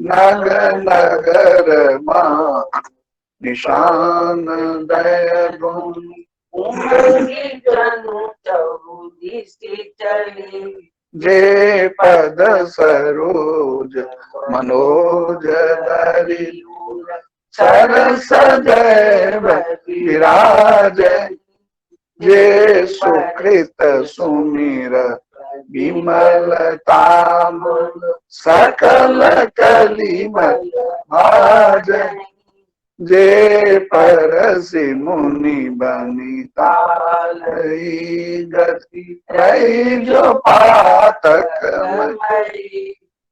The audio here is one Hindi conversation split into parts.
नगर नगर माँ निशान दय गुण जे पद सरोज मनोज धरि सरस दैव विराज जे सुकृत सुमिर विमलताम सकल कलिमल भाज जे परसि मुनि बनिता गति रही जो पातक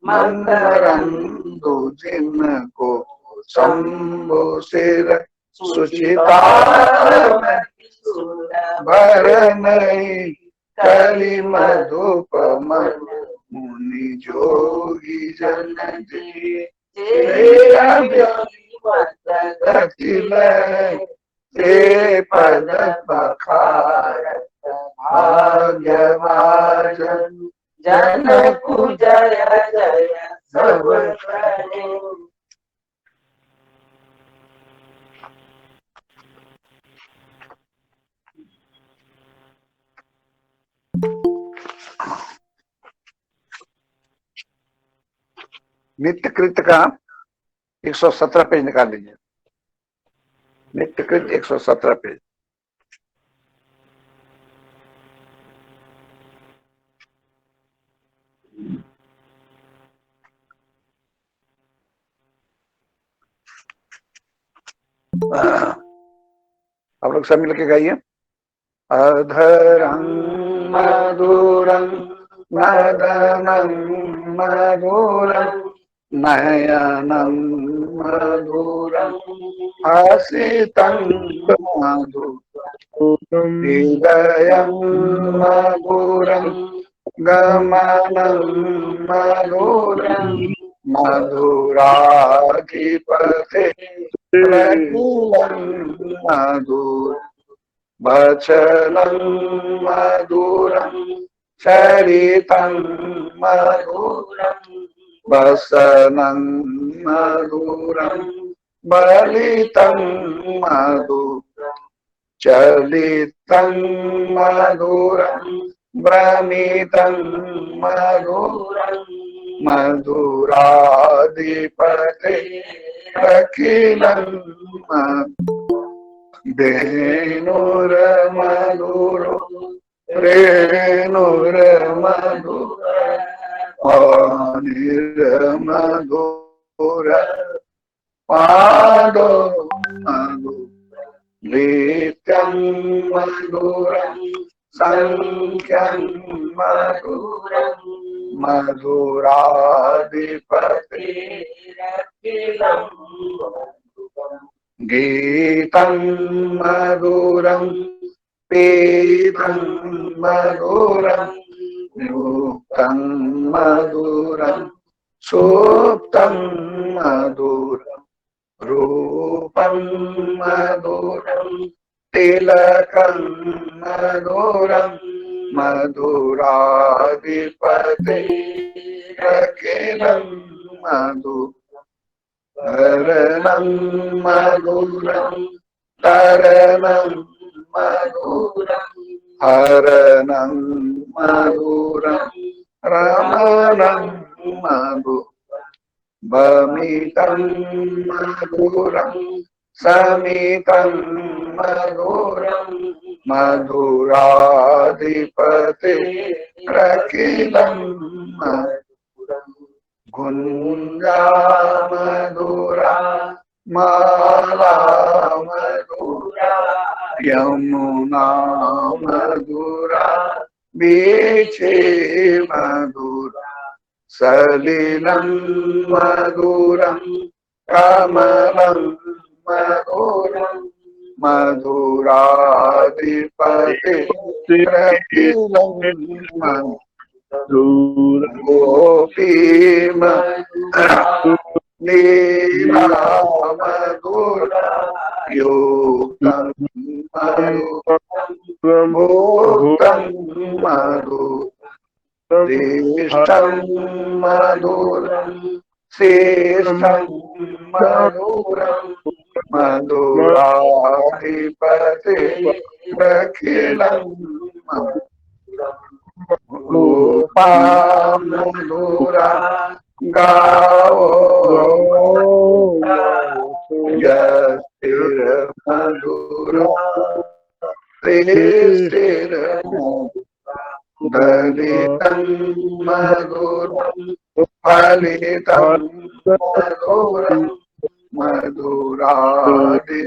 मंदरंदु जिनको शंभु सिर सुचिता भर नहीं कलि मधुप मुनि जोगी जन जी ते पद पखारत भाग्यभाजन जनक जय जय सब करे। नित्य कृत्य का 117 पेज निकाल लीजिए। नित्य कृत्य 117 पेज। आप लोग सब मिलके गाइए। अधरं मधुरं मदनं मधुरं नयनं मधुरं हसितं मधुरं हृदयं मधुरं गमनं मधुरं मधुराधिपते प्रकुलं मधुरं वचनं मधुरं चरितं मधुरं वसनं मधुरं बलितं मधुरं चलितं मधुरं भ्रमितं मधुरं मधुराधिपते अखिलं धेनुर्मधुरो रेणुर्मधुर निर्मधुर पादो मधुर नित्यं मधुरं संख्यं मधुरं मधुराधिपतिरखिलं गीतं मधुरं पीतं मधुरं युक्तं मधुरं सुप्तं मधुरं रूपं मधुरं तिलकं मधुरं मधुराधिपतिरखिलं मधुरं हरणं मधुरं तरणं मधुरं हरणं मधुरं रमणं मधुरं भमितं मधुरं समितं मधुरं मधुराधिपतिरखिलं मधुरं गुञ्जा मधुरा माला मधुरा यमुना मधुरा बीचे मधुरा सलिलं मधुरं कमलं मधुरं मधुराधिपतिरखिलं मधुरं गोपी लीला मधुरा युक्तं मधुरं भूतं मधुरं दिष्टं मधुरं श्रेष्ठं मनोरम मधुराधिपते अखिलं रूपा मधुरा गावो यस्तिर मधुरा तेस्तिर दलितं मधुरं फलितं मधुरं मधुरादि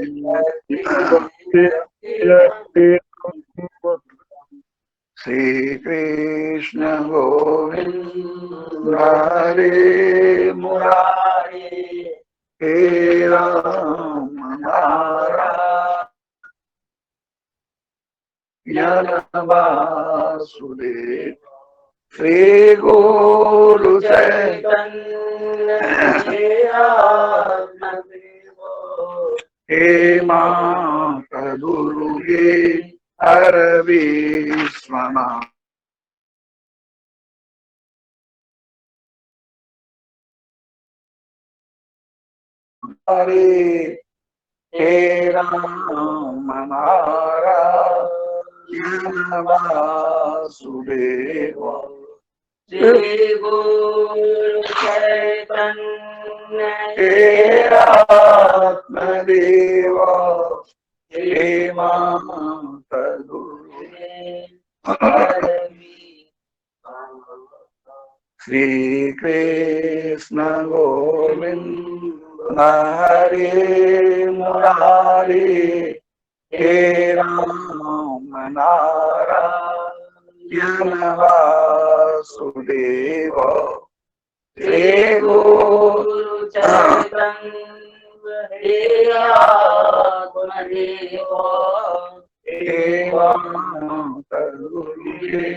श्री कृष्ण गोविंद हरे मुरारी हे राम नारायण वासुदेव श्री गुरु चैतन्य हे माता दुर्गे हर विश्वनाथ हरे हे राम नारायण वासुदेव श्री गुरु चैतन्य हे आत्मदेव हे माता दुर्गे श्री कृष्ण गोविंद हरे मुरारी हे राम नारायण वासुदेव श्री गुरु चैतन्य हे आत्मदेव हे माता दुर्गे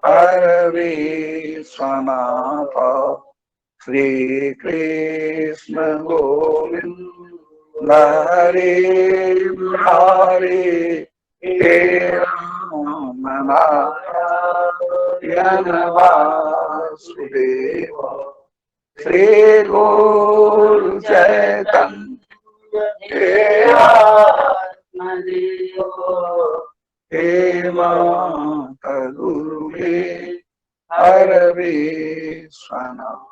हर विश्वनाथ श्री कृष्ण गोविंद हरे मुरारी हे राम नारायण वासुदेव श्री गुरु चैतन्य हे आत्मदेव हे माता दुर्गे हर विश्वनाथ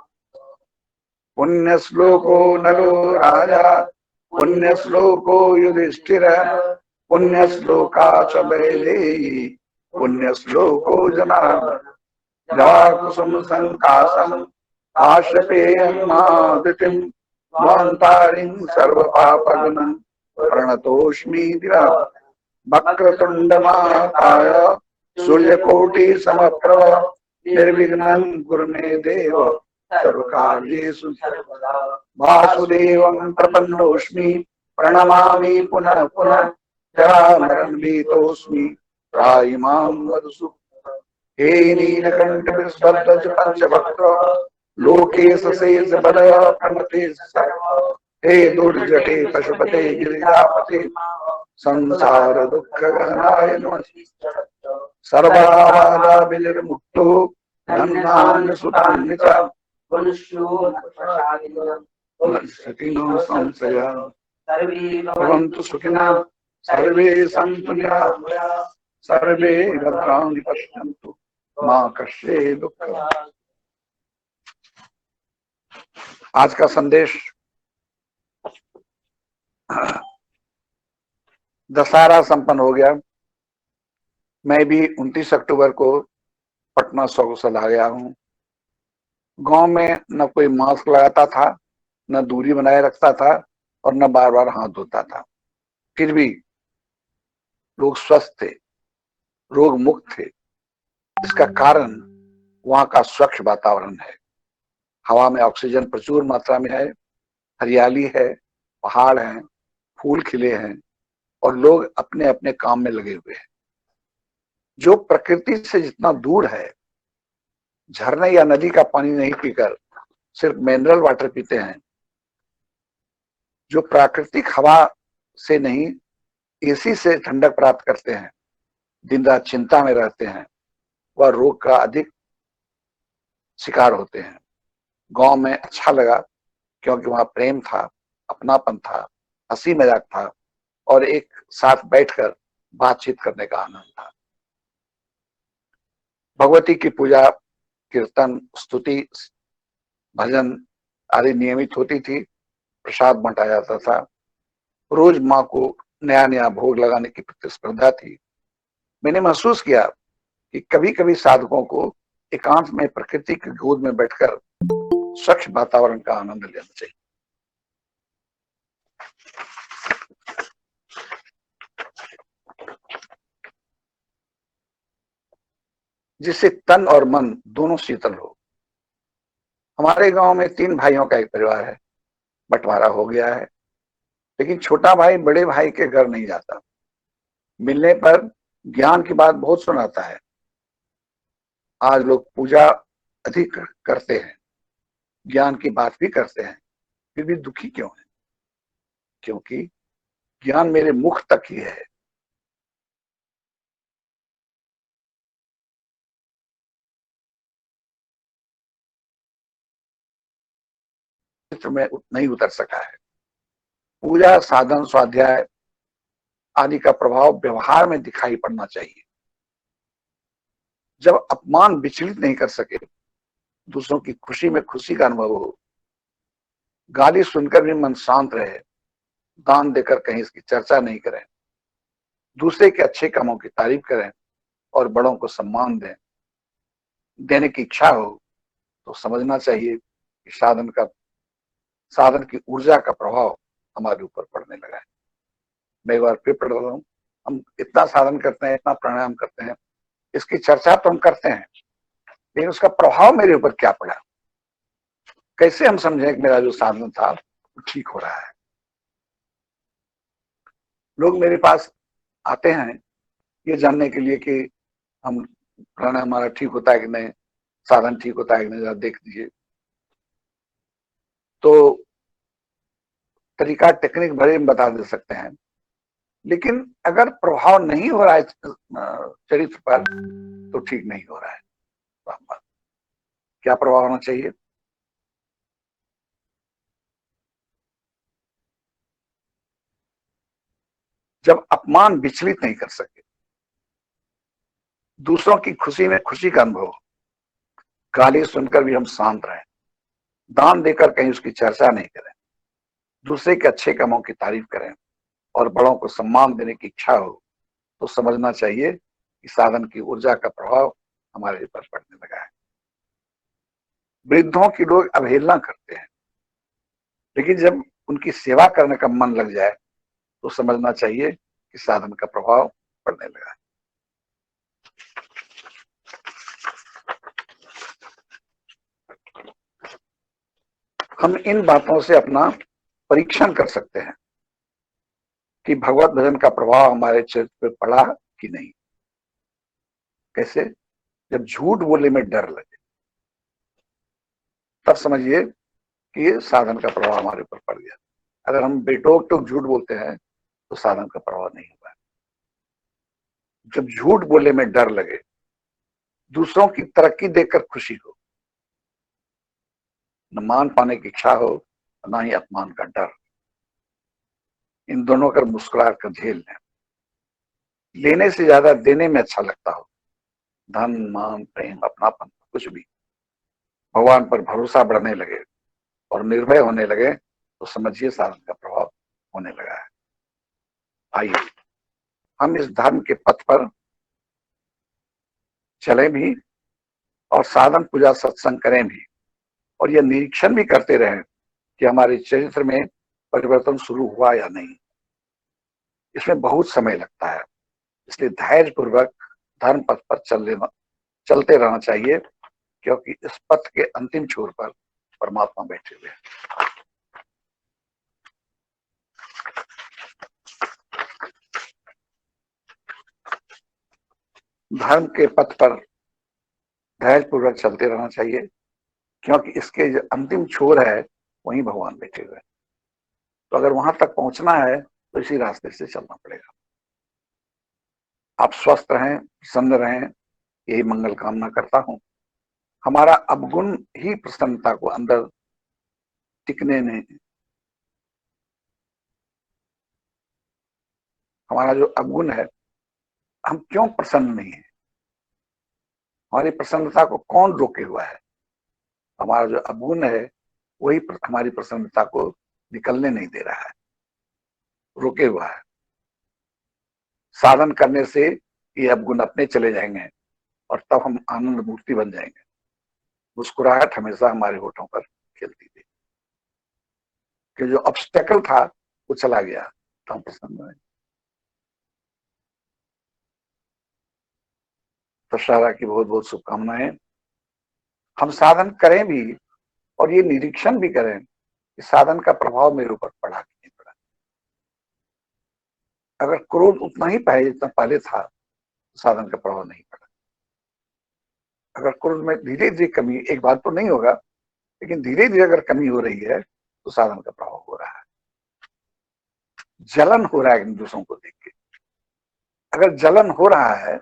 पुण्य श्लोको नरो राजा पुण्य श्लोको युधिष्ठिर पुण्य श्लोका च वैदेही पुण्य श्लोको जनार्दन जवाकुसुम संकाशम आशपेयं मादितिं स्वान्तारिं सर्वपापगुणं प्रणतोऽस्मि दिवाकर वक्रतुंड महाकाय सूर्यकोटि समप्रभ निर्विघ्नं कुरु मे देव सर्वकार्येषु सर्वदा वासुदेवं प्रपन्नोऽस्मि प्रणमामि पुनः पुनः जरामरणं भीतोऽस्मि त्राहिमां वदसु हे नीलकण्ठ विस्फुरद् पंचवक्त्र लोकेश शेष बलय प्रणते सर्व हे दुर्जटे पशुपते गिरिजापते संसार दुख गहनाय नमः सर्वबाधा विनिर्मुक्तो धन्यान् सुतान् च सकिनो संशय भवन्तु सुखिनः सर्वे सन्तु निरामया सर्वे भद्राणि पश्यन्तु मा कश्चित् दुःखम्। आज का संदेश दशहरा संपन्न हो गया। मैं भी 29 अक्टूबर को पटना सकुशल आ गया हूँ। गांव में न कोई मास्क लगाता था, न दूरी बनाए रखता था और न बार बार हाथ धोता था। फिर भी लोग स्वस्थ थे, रोग मुक्त थे। इसका कारण वहाँ का स्वच्छ वातावरण है। हवा में ऑक्सीजन प्रचुर मात्रा में है, हरियाली है, पहाड़ हैं, फूल खिले हैं और लोग अपने अपने काम में लगे हुए हैं। जो प्रकृति से जितना दूर है, झरने या नदी का पानी नहीं पीकर सिर्फ मिनरल वाटर पीते हैं, जो प्राकृतिक हवा से नहीं एसी से ठंडक प्राप्त करते हैं, दिन रात चिंता में रहते हैं, वह रोग का अधिक शिकार होते हैं। गांव में अच्छा लगा क्योंकि वहां प्रेम था, अपनापन था, हंसी मजाक था और एक साथ बैठकर बातचीत करने का आनंद था। भगवती की पूजा, कीर्तन, स्तुति, भजन आदि नियमित होती थी। प्रसाद बांटा जाता था। रोज माँ को नया नया भोग लगाने की प्रतिस्पर्धा थी। मैंने महसूस किया कि कभी कभी साधकों को एकांत में प्रकृति की गोद में बैठकर स्वच्छ वातावरण का आनंद लेना चाहिए, जिससे तन और मन दोनों शीतल हो। हमारे गांव में 3 भाइयों का एक परिवार है। बंटवारा हो गया है, लेकिन छोटा भाई बड़े भाई के घर नहीं जाता। मिलने पर ज्ञान की बात बहुत सुनाता है। आज लोग पूजा अधिक करते हैं, ज्ञान की बात भी करते हैं, फिर भी दुखी क्यों है? क्योंकि ज्ञान मेरे मुख तक ही है, चित्र में नहीं उतर सका है। पूजा, साधन, स्वाध्याय आदि का प्रभाव व्यवहार में दिखाई पड़ना चाहिए। जब अपमान विचलित नहीं कर सके, दूसरों की खुशी में खुशी का अनुभव हो, गाली सुनकर भी मन शांत रहे, दान देकर कहीं इसकी चर्चा नहीं करें, दूसरे के अच्छे कामों की तारीफ करें और बड़ों को सम्मान दें, देने की इच्छा हो, तो समझना चाहिए कि साधन की ऊर्जा का प्रभाव हमारे ऊपर पड़ने लगा है। मैं एक बार फिर पढ़ रहा हूँ। हम इतना साधन करते हैं, इतना प्राणायाम करते हैं, इसकी चर्चा तो हम करते हैं, लेकिन उसका प्रभाव मेरे ऊपर क्या पड़ा? कैसे हम समझें कि मेरा जो साधन था वो ठीक हो रहा है? लोग मेरे पास आते हैं ये जानने के लिए कि हम प्राणायाम हमारा ठीक होता है कि नहीं, साधन ठीक होता है कि नहीं, जरा देख दीजिए। तो तरीका, टेक्निक भले हम बता दे सकते हैं, लेकिन अगर प्रभाव नहीं हो रहा है चरित्र पर, तो ठीक नहीं हो रहा है। क्या प्रभाव होना चाहिए? जब अपमान विचलित नहीं कर सके, दूसरों की खुशी में खुशी का अनुभव, गाली सुनकर भी हम शांत रहें, दान देकर कहीं उसकी चर्चा नहीं करें, दूसरे के अच्छे कामों की तारीफ करें और बड़ों को सम्मान देने की इच्छा हो, तो समझना चाहिए कि साधन की ऊर्जा का प्रभाव हमारे ऊपर पड़ने लगा है। वृद्धों की लोग अवहेलना करते हैं, लेकिन जब उनकी सेवा करने का मन लग जाए तो समझना चाहिए कि साधन का प्रभाव पड़ने लगा है। हम इन बातों से अपना परीक्षण कर सकते हैं कि भगवत भजन का प्रभाव हमारे चरित्र पर पड़ा कि नहीं। कैसे? जब झूठ बोलने में डर लगे, तब समझिए कि ये साधन का प्रभाव हमारे ऊपर पड़ गया। अगर हम बेटोक टोक झूठ बोलते हैं तो साधन का प्रभाव नहीं हुआ। जब झूठ बोलने में डर लगे, दूसरों की तरक्की देखकर खुशी हो, न मान पाने की इच्छा हो, न ही अपमान का डर, इन दोनों कर मुस्कुरा कर झेल लें, लेने से ज्यादा देने में अच्छा लगता हो, धन, मान, प्रेम, अपनापन, कुछ भी, भगवान पर भरोसा बढ़ने लगे और निर्भय होने लगे, तो समझिए साधन का प्रभाव होने लगा है। आइए हम इस धर्म के पथ पर चलें भी और साधन, पूजा, सत्संग करें भी, और यह निरीक्षण भी करते रहें कि हमारे चरित्र में परिवर्तन शुरू हुआ या नहीं। इसमें बहुत समय लगता है, इसलिए धैर्य पूर्वक धर्म पथ पर चलते रहना चाहिए, क्योंकि इस पथ के अंतिम छोर पर परमात्मा बैठे हुए हैं। धर्म के पथ पर धैर्य पूर्वक चलते रहना चाहिए, क्योंकि इसके जो अंतिम छोर है वहीं भगवान बैठे हुए हैं। तो अगर वहां तक पहुंचना है तो इसी रास्ते से चलना पड़ेगा। आप स्वस्थ रहें, प्रसन्न रहें, यही मंगल कामना करता हूं। हमारा अवगुण ही प्रसन्नता को अंदर टिकने नहीं, हमारा जो अवगुण है, हम क्यों प्रसन्न नहीं है, हमारी प्रसन्नता को कौन रोके हुआ है? हमारा जो अवगुण है वही हमारी प्रसन्नता को निकलने नहीं दे रहा है, रोके हुआ है। साधन करने से ये अवगुण अपने चले जाएंगे और तब हम आनंद मूर्ति बन जाएंगे। मुस्कुराहट हमेशा हमारे होठों पर खिलती थी कि जो ऑब्स्टेकल था वो चला गया तो हम प्रसन्न हुए। तो शारा की बहुत बहुत शुभकामनाएं। हम साधन करें भी और ये निरीक्षण भी करें कि साधन का प्रभाव मेरे ऊपर पड़ा कि नहीं पड़ा। अगर क्रोध उतना ही पहले जितना पहले था तो साधन का प्रभाव नहीं पड़ा। अगर क्रोध में धीरे धीरे कमी, एक बात तो नहीं होगा, लेकिन धीरे धीरे अगर कमी हो रही है तो साधन का प्रभाव हो रहा है। जलन हो रहा है इन दूसरों को देख के। अगर जलन हो रहा है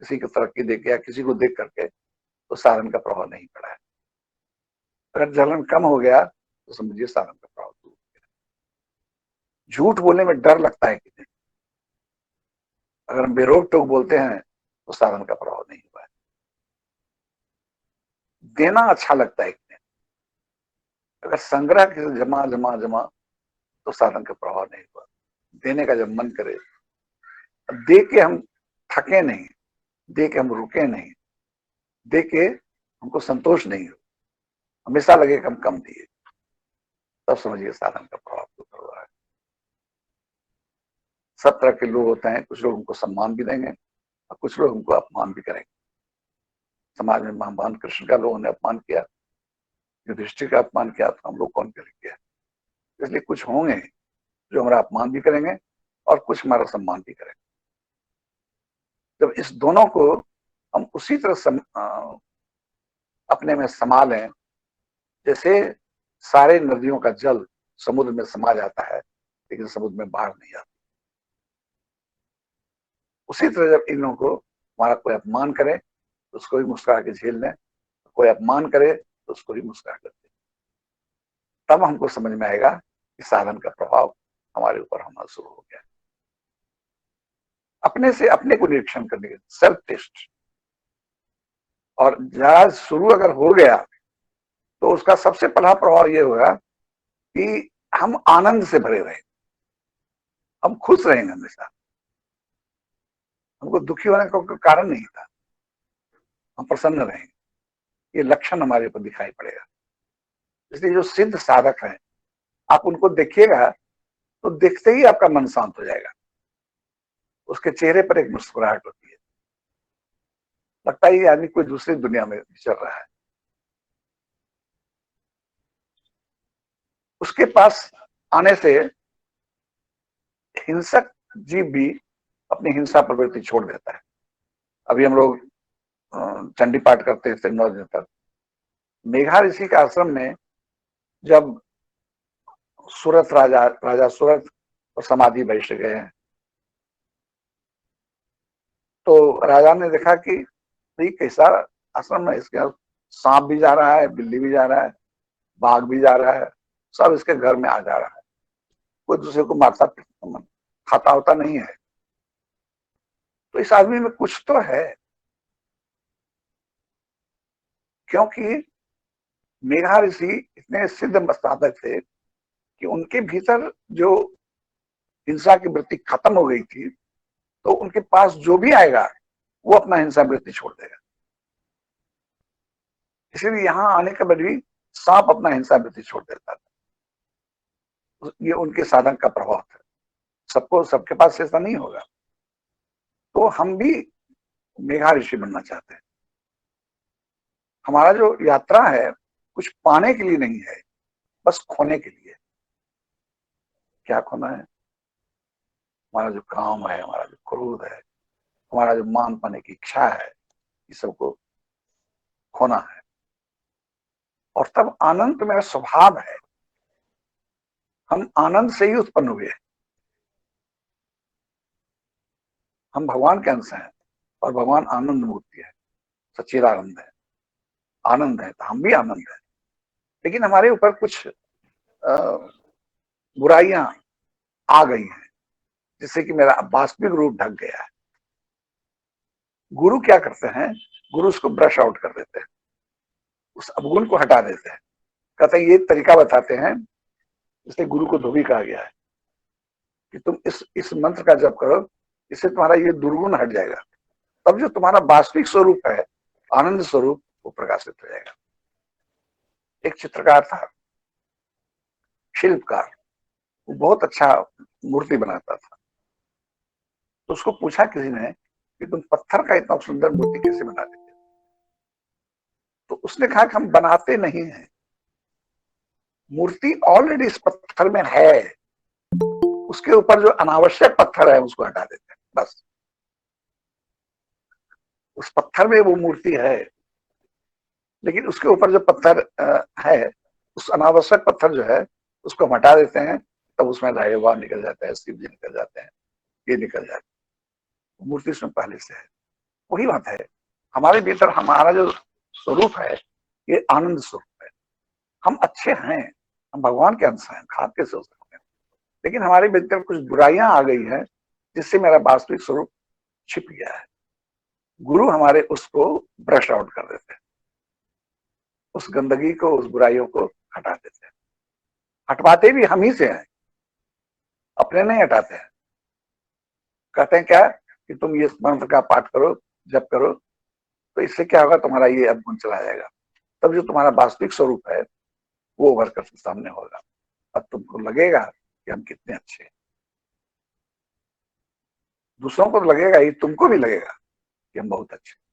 किसी की तरक्की देख के या किसी को देख करके तो साधन का प्रभाव नहीं पड़ा है। अगर जलन कम हो गया तो समझिए साधन का प्रभाव दूर हो गया। झूठ बोलने में डर लगता है कि नहीं, अगर हम बेरोक टोक बोलते हैं तो साधन का प्रभाव नहीं हुआ है। देना अच्छा लगता है कि नहीं, अगर संग्रह किसी जमा जमा जमा तो साधन का प्रभाव नहीं हुआ। देने का जब मन करे, दे के हम थके नहीं, दे के हम रुके नहीं, दे के हमको संतोष नहीं हो, हमेशा लगे कि हम कम दिए, तब समझिए साधन का प्रभाव तो कर रहा है। सब तरह के लोग होते हैं, कुछ लोग हमको सम्मान भी देंगे और कुछ लोग हमको अपमान भी करेंगे। समाज में भगवान कृष्ण का लोगों ने अपमान किया, युधिष्ठिर का अपमान किया, तो हम लोग कौन करेंगे? इसलिए कुछ होंगे जो हमारा अपमान भी करेंगे और कुछ हमारा सम्मान भी करेंगे। जब इस दोनों को हम उसी तरह अपने में समा लें जैसे सारे नदियों का जल समुद्र में समा जाता है लेकिन समुद्र में बाढ़ नहीं आती, उसी तरह जब इन लोगों को हमारा कोई अपमान करे तो उसको भी मुस्कुरा के झेल लें, कोई अपमान करे तो उसको भी मुस्कुरा कर दें, तब हमको समझ में आएगा कि साधन का प्रभाव हमारे ऊपर होना शुरू हो गया। अपने से अपने को निरीक्षण करने के, सेल्फ टेस्ट। और जहाज शुरू अगर हो गया तो उसका सबसे पहला प्रभाव यह होगा कि हम आनंद से भरे रहे, हम खुश रहेंगे हमेशा, हमको दुखी होने का कोई कारण नहीं था, हम प्रसन्न रहेंगे, ये लक्षण हमारे ऊपर दिखाई पड़ेगा। इसलिए जो सिद्ध साधक हैं, आप उनको देखिएगा तो देखते ही आपका मन शांत हो जाएगा, उसके चेहरे पर एक मुस्कुराहट होती है, लगता है ये आदमी कोई दूसरी दुनिया में चल रहा है। उसके पास आने से हिंसक जीव भी अपनी हिंसा प्रवृत्ति छोड़ देता है। अभी हम लोग चंडी पाठ करते थे 9 दिन तक। मेघा ऋषि के आश्रम में जब सूरत राजा सूरत और समाधि बैठ गए हैं तो राजा ने देखा कि ये कैसा आश्रम है, इसके सांप भी जा रहा है, बिल्ली भी जा रहा है, बाघ भी जा रहा है, सब इसके घर में आ जा रहा है, कोई दूसरे को मारता खाता होता नहीं है, तो इस आदमी में कुछ तो है। क्योंकि मेघा ऋषि इतने सिद्ध साधक थे कि उनके भीतर जो हिंसा की वृत्ति खत्म हो गई थी, तो उनके पास जो भी आएगा वो अपना हिंसा वृत्ति छोड़ देगा। इसलिए यहां आने के बाद भी सांप अपना हिंसा वृत्ति छोड़ देता था। ये उनके साधन का प्रभाव था। सबको सबके पास ऐसा नहीं होगा, तो हम भी मेघा ऋषि बनना चाहते हैं। हमारा जो यात्रा है कुछ पाने के लिए नहीं है, बस खोने के लिए। क्या खोना है? हमारा जो काम है, हमारा जो क्रोध है, हमारा जो मान पाने की इच्छा है, ये सबको खोना है। और तब आनंद मेरा स्वभाव है, हम आनंद से ही उत्पन्न हुए, हम भगवान के अंश हैं और भगवान आनंद मूर्ति है, सच्चिदानंद है। आनंद है, तो हम भी आनंद है। लेकिन हमारे ऊपर कुछ बुराइयां आ गई हैं, जिससे कि मेरा वास्तविक रूप ढक गया है। गुरु क्या करते हैं? गुरु उसको ब्रश आउट कर देते हैं, उस अवगुण को हटा देते हैं। कहते हैं, ये तरीका बताते हैं, इसलिए गुरु को धोबी कहा गया है कि तुम इस मंत्र का जप करो, इससे तुम्हारा ये दुर्गुण हट जाएगा। तब जो तुम्हारा वास्तविक स्वरूप है, आनंद स्वरूप, वो प्रकाशित हो जाएगा। एक चित्रकार था, शिल्पकार, वो बहुत अच्छा मूर्ति बनाता था। तो उसको पूछा किसी ने कि तुम पत्थर का इतना सुंदर मूर्ति कैसे बना लेते हो? तो उसने कहा कि हम बनाते नहीं हैं, मूर्ति ऑलरेडी इस पत्थर में है, उसके ऊपर जो अनावश्यक पत्थर है उसको हटा देते हैं, बस। उस पत्थर में वो मूर्ति है, लेकिन उसके ऊपर जो पत्थर है, उस अनावश्यक पत्थर जो है उसको हटा देते हैं, तब उसमें रायवा निकल जाता है, शिव जी निकल जाते हैं, ये निकल जाता है, मूर्ति उसमें पहले से है। वही बात है, हमारे भीतर हमारा जो स्वरूप है, ये आनंद स्वरूप है। हम अच्छे हैं, हम भगवान के अंश हैं, खाद के सोच सकते हैं, लेकिन हमारे भीतर कुछ बुराइयां आ गई हैं, जिससे मेरा वास्तविक स्वरूप छिप गया है। गुरु हमारे उसको ब्रश आउट कर देते हैं, उस गंदगी को, उस बुराइयों को हटा देते हैं। हटवाते भी हम ही से हैं, अपने नहीं हटाते हैं। कहते हैं क्या कि तुम ये मंत्र का पाठ करो, जप करो, तो इससे क्या होगा, तुम्हारा ये अवगुण चला जाएगा। तब जो तुम्हारा वास्तविक स्वरूप है, वो उभर कर सामने होगा। अब तुमको लगेगा कि हम कितने अच्छे हैं। दूसरों को तो लगेगा ही, तुमको भी लगेगा कि हम बहुत अच्छे हैं।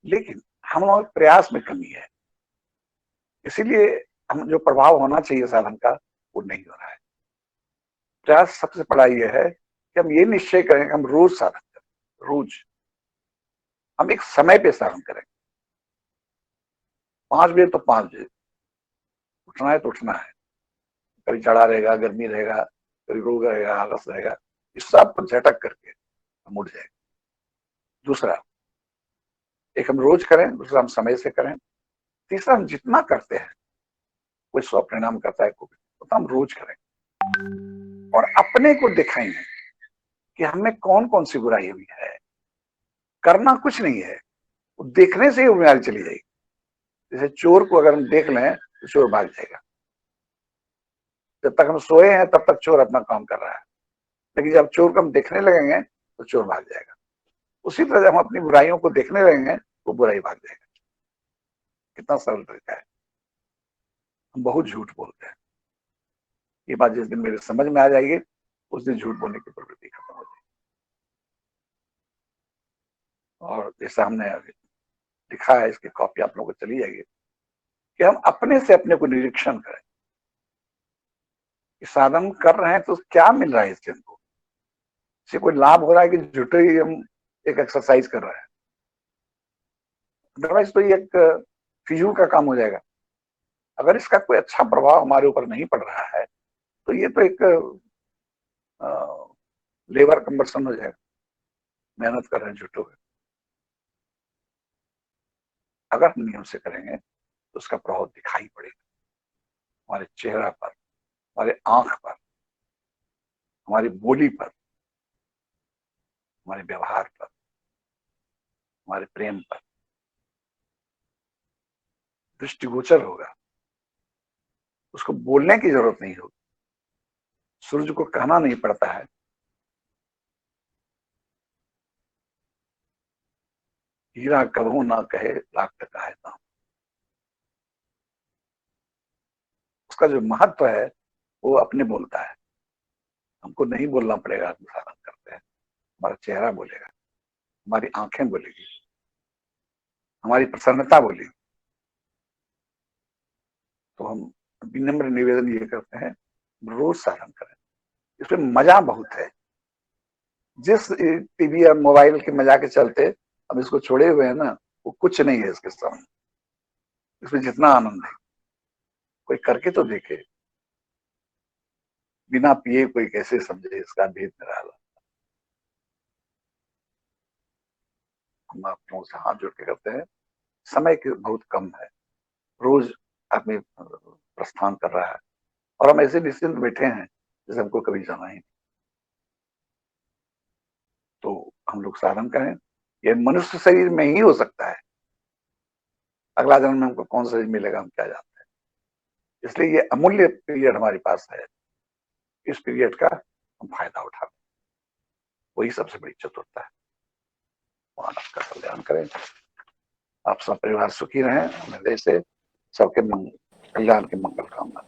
लेकिन हम लोग प्रयास में कमी है, इसीलिए हम जो प्रभाव होना चाहिए साधन का, वो नहीं हो रहा है। प्रयास सबसे बड़ा ये है कि हम ये निश्चय करें कि हम रोज साधन करें, रोज हम एक समय पे साधन करें। 5 बजे तो 5 बजे उठना है, तो उठना है। कभी चढ़ा रहेगा, गर्मी रहेगा, कभी रोग रहेगा, आलस रहेगा, इस सब पर झटक करके हम उठ जाएंगे। दूसरा, एक हम रोज करें, दूसरा हम समय से करें, तीसरा हम जितना करते हैं, कोई 100 परिणाम करता है, कोई तो हम रोज करें और अपने को दिखाएंगे कि हमें कौन कौन सी बुराई हुई है। करना कुछ नहीं है, देखने से ही बीमारी चली जाएगी। जैसे चोर को अगर हम देख लें तो चोर भाग जाएगा। जब तक हम सोए हैं तब तक चोर अपना काम कर रहा है, लेकिन जब चोर को हम देखने लगेंगे तो चोर भाग जाएगा। उसी तरह जब हम अपनी बुराइयों को देखने लगेंगे, वो बुराई भाग जाएगा। कितना सरल तरीका है। हम बहुत झूठ बोलते हैं, ये बात जिस दिन मेरे समझ में आ जाएगी, उस दिन झूठ बोलने की प्रवृत्ति खत्म हो जाएगी। और जैसा हमने लिखा है, इसकी कॉपी आप लोगों को चली जाएगी, कि हम अपने से अपने को निरीक्षण करें कि साधन कर रहे हैं तो क्या मिल रहा है इससे हमको। इससे कोई लाभ हो रहा है कि झूठे ही हम एक एक्सरसाइज कर रहे हैं? अदरवाइज तो ये एक फिजूल का काम हो जाएगा। अगर इसका कोई अच्छा प्रभाव हमारे ऊपर नहीं पड़ रहा है, तो ये तो एक लेबर कंबर्सन हो जाएगा, मेहनत कर रहे हैं झूठों में। अगर हम नियम से करेंगे तो उसका प्रभाव दिखाई पड़ेगा, हमारे चेहरा पर, हमारे आंख पर, हमारी बोली पर, हमारे व्यवहार पर, हमारे प्रेम पर दृष्टिगोचर होगा। उसको बोलने की जरूरत नहीं होगी, सूरज को कहना नहीं पड़ता है, हीरा कबहू ना कहे लाख टका है दाम। उसका जो महत्व है वो अपने बोलता है, हमको नहीं बोलना पड़ेगा। हम साधन करते हैं, हमारा चेहरा बोलेगा, हमारी आंखें बोलेगी, हमारी प्रसन्नता बोलेगी। तो हम विनम्र निवेदन ये करते हैं, रोज साधन करें। इसमें मजा बहुत है। जिस टीवी या मोबाइल के मजा के चलते हम इसको छोड़े हुए हैं ना, वो कुछ नहीं है इसके सामने। इसमें जितना आनंद है, कोई करके तो देखे। बिना पिए कोई कैसे समझे इसका भेद निराला। हम आप लोगों से हाथ जोड़ के करते हैं, समय की बहुत कम है, रोज आदमी प्रस्थान कर रहा है और हम ऐसे निश्चिंत बैठे हैं जैसे हमको कभी जाना ही नहीं। तो हम लोग साधन करें, ये मनुष्य शरीर में ही हो सकता है, अगला जन्म में हमको कौन सा शरीर मिलेगा हम क्या जानते हैं। इसलिए ये अमूल्य पीरियड हमारे पास है, इस पीरियड का हम फायदा उठाएं, वही सबसे बड़ी चतुरता है। मानव का कल्याण करें, आप सब परिवार सुखी रहें, हृदय से सबके कल्याण की मंगल कामना।